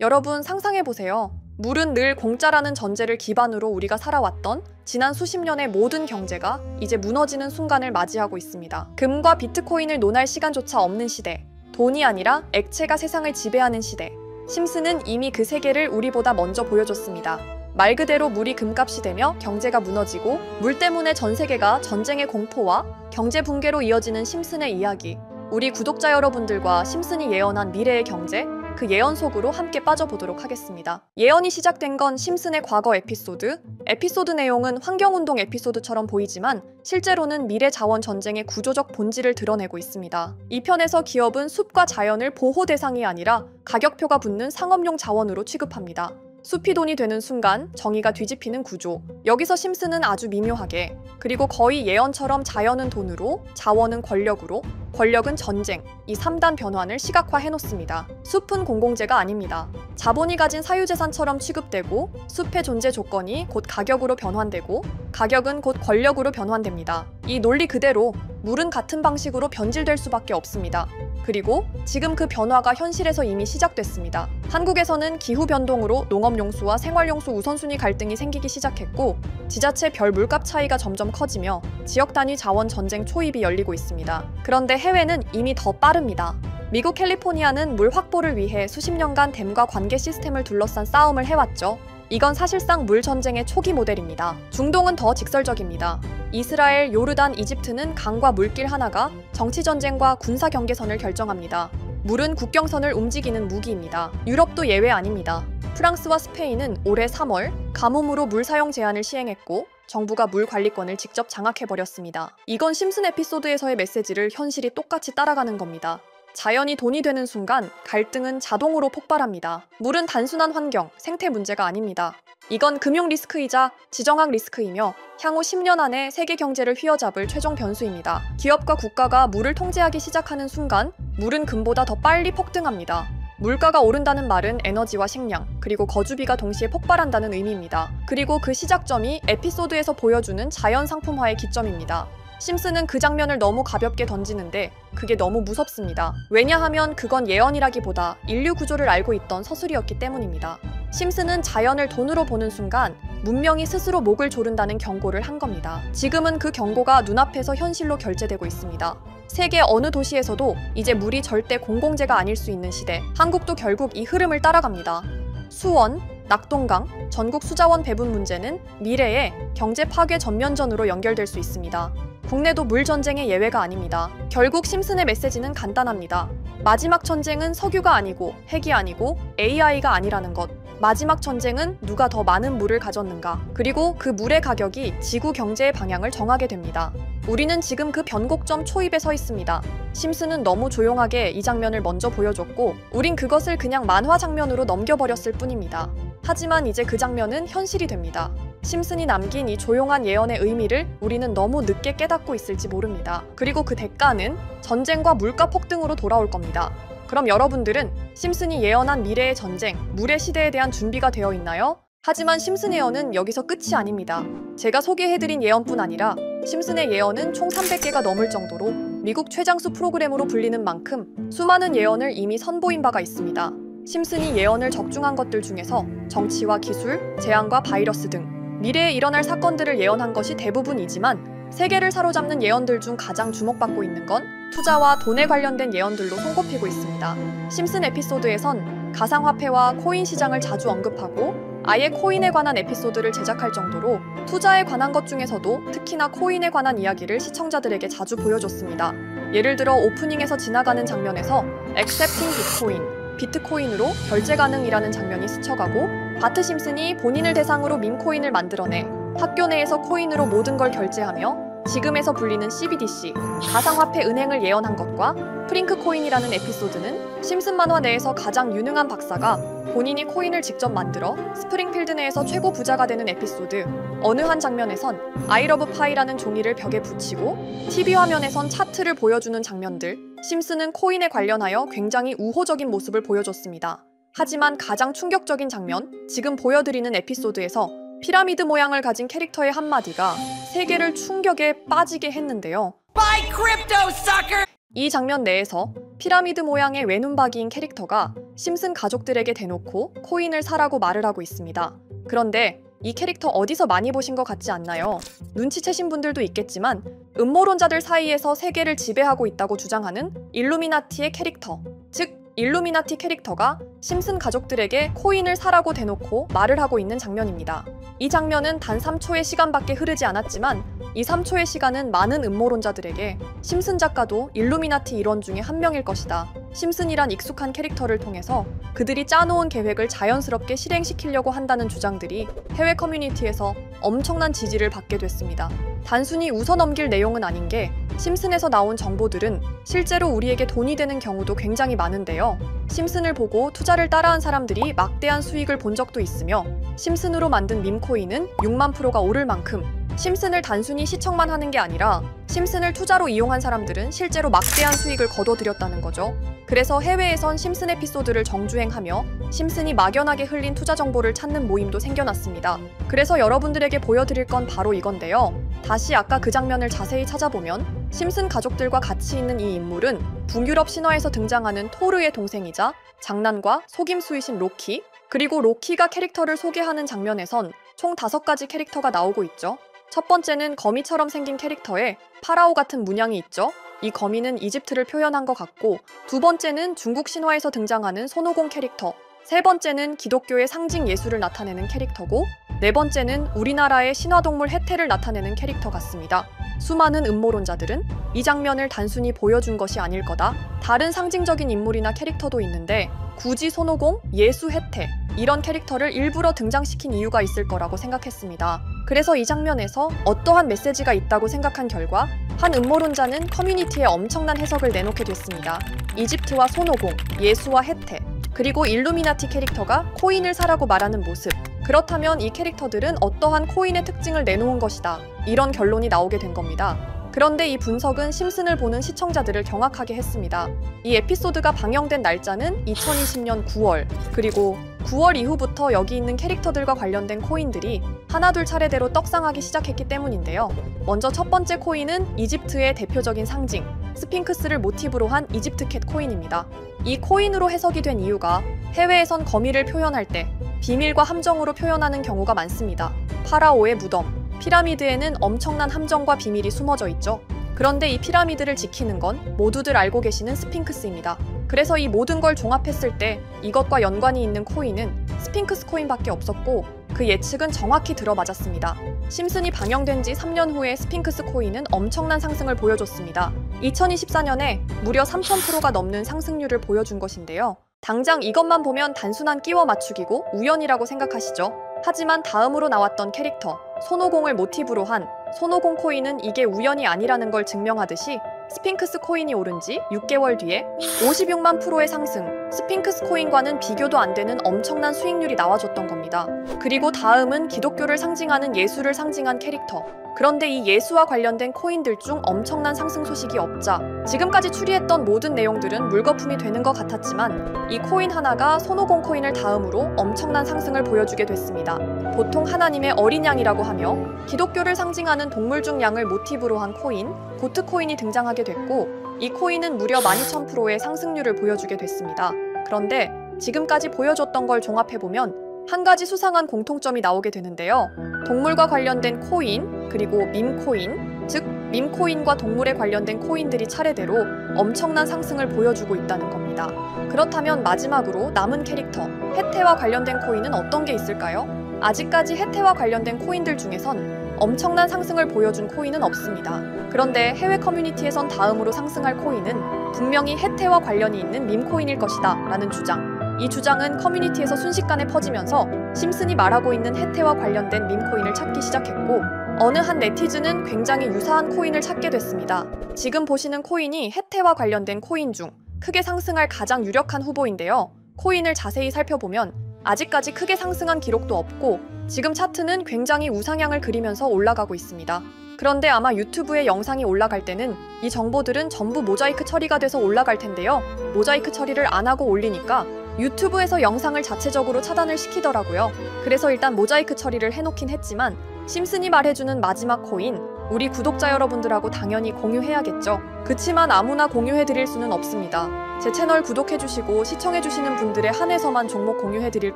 여러분 상상해보세요. 물은 늘 공짜라는 전제를 기반으로 우리가 살아왔던 지난 수십 년의 모든 경제가 이제 무너지는 순간을 맞이하고 있습니다. 금과 비트코인을 논할 시간조차 없는 시대, 돈이 아니라 액체가 세상을 지배하는 시대. 심슨은 이미 그 세계를 우리보다 먼저 보여줬습니다. 말 그대로 물이 금값이 되며 경제가 무너지고 물 때문에 전 세계가 전쟁의 공포와 경제 붕괴로 이어지는 심슨의 이야기. 우리 구독자 여러분들과 심슨이 예언한 미래의 경제, 그 예언 속으로 함께 빠져보도록 하겠습니다. 예언이 시작된 건 심슨의 과거 에피소드 내용은 환경운동 에피소드처럼 보이지만 실제로는 미래 자원 전쟁의 구조적 본질을 드러내고 있습니다. 이 편에서 기업은 숲과 자연을 보호 대상이 아니라 가격표가 붙는 상업용 자원으로 취급합니다. 숲이 돈이 되는 순간 정의가 뒤집히는 구조. 여기서 심슨은 아주 미묘하게, 그리고 거의 예언처럼 자연은 돈으로, 자원은 권력으로, 권력은 전쟁, 이 3단 변환을 시각화해놓습니다. 숲은 공공재가 아닙니다. 자본이 가진 사유재산처럼 취급되고 숲의 존재 조건이 곧 가격으로 변환되고 가격은 곧 권력으로 변환됩니다. 이 논리 그대로 물은 같은 방식으로 변질될 수밖에 없습니다. 그리고 지금 그 변화가 현실에서 이미 시작됐습니다. 한국에서는 기후변동으로 농업용수와 생활용수 우선순위 갈등이 생기기 시작했고 지자체 별 물값 차이가 점점 커지며 지역 단위 자원 전쟁 초입이 열리고 있습니다. 그런데 해외는 이미 더 빠릅니다. 미국 캘리포니아는 물 확보를 위해 수십 년간 댐과 관계 시스템을 둘러싼 싸움을 해왔죠. 이건 사실상 물 전쟁의 초기 모델입니다. 중동은 더 직설적입니다. 이스라엘, 요르단, 이집트는 강과 물길 하나가 정치 전쟁과 군사 경계선을 결정합니다. 물은 국경선을 움직이는 무기입니다. 유럽도 예외 아닙니다. 프랑스와 스페인은 올해 3월 가뭄으로 물 사용 제한을 시행했고 정부가 물 관리권을 직접 장악해버렸습니다. 이건 심슨 에피소드에서의 메시지를 현실이 똑같이 따라가는 겁니다. 자연이 돈이 되는 순간 갈등은 자동으로 폭발합니다. 물은 단순한 환경, 생태 문제가 아닙니다. 이건 금융 리스크이자 지정학 리스크이며 향후 10년 안에 세계 경제를 휘어잡을 최종 변수입니다. 기업과 국가가 물을 통제하기 시작하는 순간 물은 금보다 더 빨리 폭등합니다. 물가가 오른다는 말은 에너지와 식량, 그리고 거주비가 동시에 폭발한다는 의미입니다. 그리고 그 시작점이 에피소드에서 보여주는 자연 상품화의 기점입니다. 심슨은 그 장면을 너무 가볍게 던지는데 그게 너무 무섭습니다. 왜냐하면 그건 예언이라기보다 인류 구조를 알고 있던 서술이었기 때문입니다. 심슨은 자연을 돈으로 보는 순간 문명이 스스로 목을 조른다는 경고를 한 겁니다. 지금은 그 경고가 눈앞에서 현실로 결제되고 있습니다. 세계 어느 도시에서도 이제 물이 절대 공공재가 아닐 수 있는 시대. 한국도 결국 이 흐름을 따라갑니다. 수원, 낙동강, 전국 수자원 배분 문제는 미래의 경제 파괴 전면전으로 연결될 수 있습니다. 국내도 물 전쟁의 예외가 아닙니다. 결국 심슨의 메시지는 간단합니다. 마지막 전쟁은 석유가 아니고 핵이 아니고 AI가 아니라는 것. 마지막 전쟁은 누가 더 많은 물을 가졌는가. 그리고 그 물의 가격이 지구 경제의 방향을 정하게 됩니다. 우리는 지금 그 변곡점 초입에 서 있습니다. 심슨은 너무 조용하게 이 장면을 먼저 보여줬고 우린 그것을 그냥 만화 장면으로 넘겨버렸을 뿐입니다. 하지만 이제 그 장면은 현실이 됩니다. 심슨이 남긴 이 조용한 예언의 의미를 우리는 너무 늦게 깨닫고 있을지 모릅니다. 그리고 그 대가는 전쟁과 물가 폭등으로 돌아올 겁니다. 그럼 여러분들은 심슨이 예언한 미래의 전쟁, 물의 시대에 대한 준비가 되어 있나요? 하지만 심슨 예언은 여기서 끝이 아닙니다. 제가 소개해드린 예언뿐 아니라 심슨의 예언은 총 300개가 넘을 정도로 미국 최장수 프로그램으로 불리는 만큼 수많은 예언을 이미 선보인 바가 있습니다. 심슨이 예언을 적중한 것들 중에서 정치와 기술, 재앙과 바이러스 등 미래에 일어날 사건들을 예언한 것이 대부분이지만 세계를 사로잡는 예언들 중 가장 주목받고 있는 건 투자와 돈에 관련된 예언들로 손꼽히고 있습니다. 심슨 에피소드에선 가상화폐와 코인 시장을 자주 언급하고 아예 코인에 관한 에피소드를 제작할 정도로 투자에 관한 것 중에서도 특히나 코인에 관한 이야기를 시청자들에게 자주 보여줬습니다. 예를 들어 오프닝에서 지나가는 장면에서 Accepting Bitcoin, 비트코인으로 결제 가능이라는 장면이 스쳐가고 바트 심슨이 본인을 대상으로 밈코인을 만들어내 학교 내에서 코인으로 모든 걸 결제하며 지금에서 불리는 CBDC, 가상화폐 은행을 예언한 것과 프링크 코인이라는 에피소드는 심슨 만화 내에서 가장 유능한 박사가 본인이 코인을 직접 만들어 스프링필드 내에서 최고 부자가 되는 에피소드, 어느 한 장면에선 I love pie라는 종이를 벽에 붙이고 TV 화면에선 차트를 보여주는 장면들, 심슨은 코인에 관련하여 굉장히 우호적인 모습을 보여줬습니다. 하지만 가장 충격적인 장면, 지금 보여드리는 에피소드에서 피라미드 모양을 가진 캐릭터의 한마디가 세계를 충격에 빠지게 했는데요. Buy crypto, sucker! 이 장면 내에서 피라미드 모양의 외눈박이인 캐릭터가 심슨 가족들에게 대놓고 코인을 사라고 말을 하고 있습니다. 그런데 이 캐릭터 어디서 많이 보신 것 같지 않나요? 눈치채신 분들도 있겠지만 음모론자들 사이에서 세계를 지배하고 있다고 주장하는 일루미나티의 캐릭터, 즉 일루미나티 캐릭터가 심슨 가족들에게 코인을 사라고 대놓고 말을 하고 있는 장면입니다. 이 장면은 단 3초의 시간밖에 흐르지 않았지만 이 3초의 시간은 많은 음모론자들에게 심슨 작가도 일루미나티 일원 중에 한 명일 것이다. 심슨이란 익숙한 캐릭터를 통해서 그들이 짜놓은 계획을 자연스럽게 실행시키려고 한다는 주장들이 해외 커뮤니티에서 엄청난 지지를 받게 됐습니다. 단순히 웃어넘길 내용은 아닌 게 심슨에서 나온 정보들은 실제로 우리에게 돈이 되는 경우도 굉장히 많은데요. 심슨을 보고 투자를 따라한 사람들이 막대한 수익을 본 적도 있으며 심슨으로 만든 밈코인은 6만 프로가 오를 만큼 심슨을 단순히 시청만 하는 게 아니라 심슨을 투자로 이용한 사람들은 실제로 막대한 수익을 거둬들였다는 거죠. 그래서 해외에선 심슨 에피소드를 정주행하며 심슨이 막연하게 흘린 투자 정보를 찾는 모임도 생겨났습니다. 그래서 여러분들에게 보여드릴 건 바로 이건데요. 다시 아까 그 장면을 자세히 찾아보면 심슨 가족들과 같이 있는 이 인물은 북유럽 신화에서 등장하는 토르의 동생이자 장난과 속임수이신 로키, 그리고 로키가 캐릭터를 소개하는 장면에선 총 5가지 캐릭터가 나오고 있죠. 첫 번째는 거미처럼 생긴 캐릭터에 파라오 같은 문양이 있죠. 이 거미는 이집트를 표현한 것 같고, 두 번째는 중국 신화에서 등장하는 손오공 캐릭터, 세 번째는 기독교의 상징 예수를 나타내는 캐릭터고, 네 번째는 우리나라의 신화동물 해태를 나타내는 캐릭터 같습니다. 수많은 음모론자들은 이 장면을 단순히 보여준 것이 아닐 거다, 다른 상징적인 인물이나 캐릭터도 있는데 굳이 손오공, 예수, 해태 이런 캐릭터를 일부러 등장시킨 이유가 있을 거라고 생각했습니다. 그래서 이 장면에서 어떠한 메시지가 있다고 생각한 결과 한 음모론자는 커뮤니티에 엄청난 해석을 내놓게 됐습니다. 이집트와 손오공, 예수와 해태, 그리고 일루미나티 캐릭터가 코인을 사라고 말하는 모습, 그렇다면 이 캐릭터들은 어떠한 코인의 특징을 내놓은 것이다, 이런 결론이 나오게 된 겁니다. 그런데 이 분석은 심슨을 보는 시청자들을 경악하게 했습니다. 이 에피소드가 방영된 날짜는 2020년 9월, 그리고 9월 이후부터 여기 있는 캐릭터들과 관련된 코인들이 하나둘 차례대로 떡상하기 시작했기 때문인데요. 먼저 첫 번째 코인은 이집트의 대표적인 상징, 스핑크스를 모티브로 한 이집트 캣 코인입니다. 이 코인으로 해석이 된 이유가 해외에선 거미를 표현할 때 비밀과 함정으로 표현하는 경우가 많습니다. 파라오의 무덤, 피라미드에는 엄청난 함정과 비밀이 숨어져 있죠. 그런데 이 피라미드를 지키는 건 모두들 알고 계시는 스핑크스입니다. 그래서 이 모든 걸 종합했을 때 이것과 연관이 있는 코인은 스핑크스 코인밖에 없었고, 그 예측은 정확히 들어맞았습니다. 심슨이 방영된 지 3년 후에 스핑크스 코인은 엄청난 상승을 보여줬습니다. 2024년에 무려 3000%가 넘는 상승률을 보여준 것인데요. 당장 이것만 보면 단순한 끼워 맞추기고 우연이라고 생각하시죠? 하지만 다음으로 나왔던 캐릭터, 손오공을 모티브로 한 손오공 코인은 이게 우연이 아니라는 걸 증명하듯이 스핑크스 코인이 오른 지 6개월 뒤에 56만 프로의 상승, 스핑크스 코인과는 비교도 안 되는 엄청난 수익률이 나와줬던 겁니다. 그리고 다음은 기독교를 상징하는 예수를 상징한 캐릭터. 그런데 이 예수와 관련된 코인들 중 엄청난 상승 소식이 없자 지금까지 추리했던 모든 내용들은 물거품이 되는 것 같았지만 이 코인 하나가 손오공 코인을 다음으로 엄청난 상승을 보여주게 됐습니다. 보통 하나님의 어린 양이라고 하며 기독교를 상징하는 동물 중 양을 모티브로 한 코인, 고트 코인이 등장하게 됐고, 이 코인은 무려 12,000%의 상승률을 보여주게 됐습니다. 그런데 지금까지 보여줬던 걸 종합해보면 한 가지 수상한 공통점이 나오게 되는데요. 동물과 관련된 코인, 그리고 밈코인, 즉 밈코인과 동물에 관련된 코인들이 차례대로 엄청난 상승을 보여주고 있다는 겁니다. 그렇다면 마지막으로 남은 캐릭터, 해태와 관련된 코인은 어떤 게 있을까요? 아직까지 해태와 관련된 코인들 중에선 엄청난 상승을 보여준 코인은 없습니다. 그런데 해외 커뮤니티에선 다음으로 상승할 코인은 분명히 해태와 관련이 있는 밈코인일 것이다 라는 주장. 이 주장은 커뮤니티에서 순식간에 퍼지면서 심슨이 말하고 있는 해태와 관련된 밈코인을 찾기 시작했고, 어느 한 네티즌은 굉장히 유사한 코인을 찾게 됐습니다. 지금 보시는 코인이 해태와 관련된 코인 중 크게 상승할 가장 유력한 후보인데요. 코인을 자세히 살펴보면 아직까지 크게 상승한 기록도 없고 지금 차트는 굉장히 우상향을 그리면서 올라가고 있습니다. 그런데 아마 유튜브에 영상이 올라갈 때는 이 정보들은 전부 모자이크 처리가 돼서 올라갈 텐데요. 모자이크 처리를 안 하고 올리니까 유튜브에서 영상을 자체적으로 차단을 시키더라고요. 그래서 일단 모자이크 처리를 해놓긴 했지만 심슨이 말해주는 마지막 코인, 우리 구독자 여러분들하고 당연히 공유해야겠죠. 그치만 아무나 공유해드릴 수는 없습니다. 제 채널 구독해주시고 시청해주시는 분들에 한해서만 종목 공유해드릴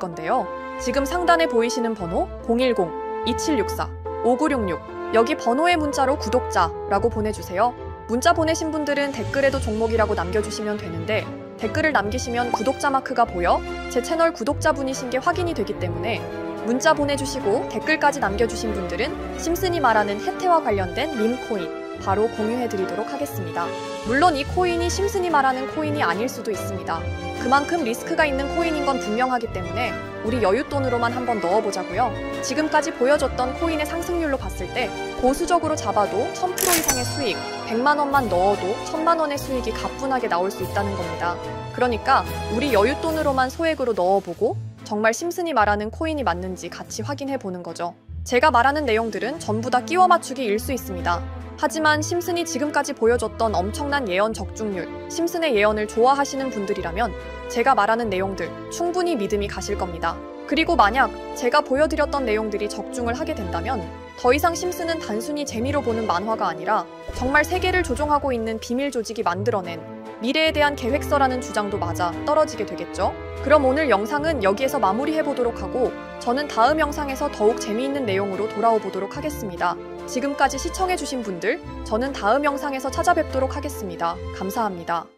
건데요. 지금 상단에 보이시는 번호 010-2764-5966 여기 번호의 문자로 구독자라고 보내주세요. 문자 보내신 분들은 댓글에도 종목이라고 남겨주시면 되는데 댓글을 남기시면 구독자 마크가 보여 제 채널 구독자분이신 게 확인이 되기 때문에 문자 보내주시고 댓글까지 남겨주신 분들은 심슨이 말하는 혜태와 관련된 밈코인 바로 공유해드리도록 하겠습니다. 물론 이 코인이 심슨이 말하는 코인이 아닐 수도 있습니다. 그만큼 리스크가 있는 코인인 건 분명하기 때문에 우리 여윳돈으로만 한번 넣어보자고요. 지금까지 보여줬던 코인의 상승률로 봤을 때 보수적으로 잡아도 1000% 이상의 수익, 100만 원만 넣어도 1000만 원의 수익이 가뿐하게 나올 수 있다는 겁니다. 그러니까 우리 여윳돈으로만 소액으로 넣어보고 정말 심슨이 말하는 코인이 맞는지 같이 확인해 보는 거죠. 제가 말하는 내용들은 전부 다 끼워 맞추기일 수 있습니다. 하지만 심슨이 지금까지 보여줬던 엄청난 예언 적중률, 심슨의 예언을 좋아하시는 분들이라면 제가 말하는 내용들 충분히 믿음이 가실 겁니다. 그리고 만약 제가 보여드렸던 내용들이 적중을 하게 된다면 더 이상 심슨은 단순히 재미로 보는 만화가 아니라 정말 세계를 조종하고 있는 비밀 조직이 만들어낸 미래에 대한 계획서라는 주장도 맞아 떨어지게 되겠죠? 그럼 오늘 영상은 여기에서 마무리해보도록 하고 저는 다음 영상에서 더욱 재미있는 내용으로 돌아오도록 하겠습니다. 지금까지 시청해주신 분들, 저는 다음 영상에서 찾아뵙도록 하겠습니다. 감사합니다.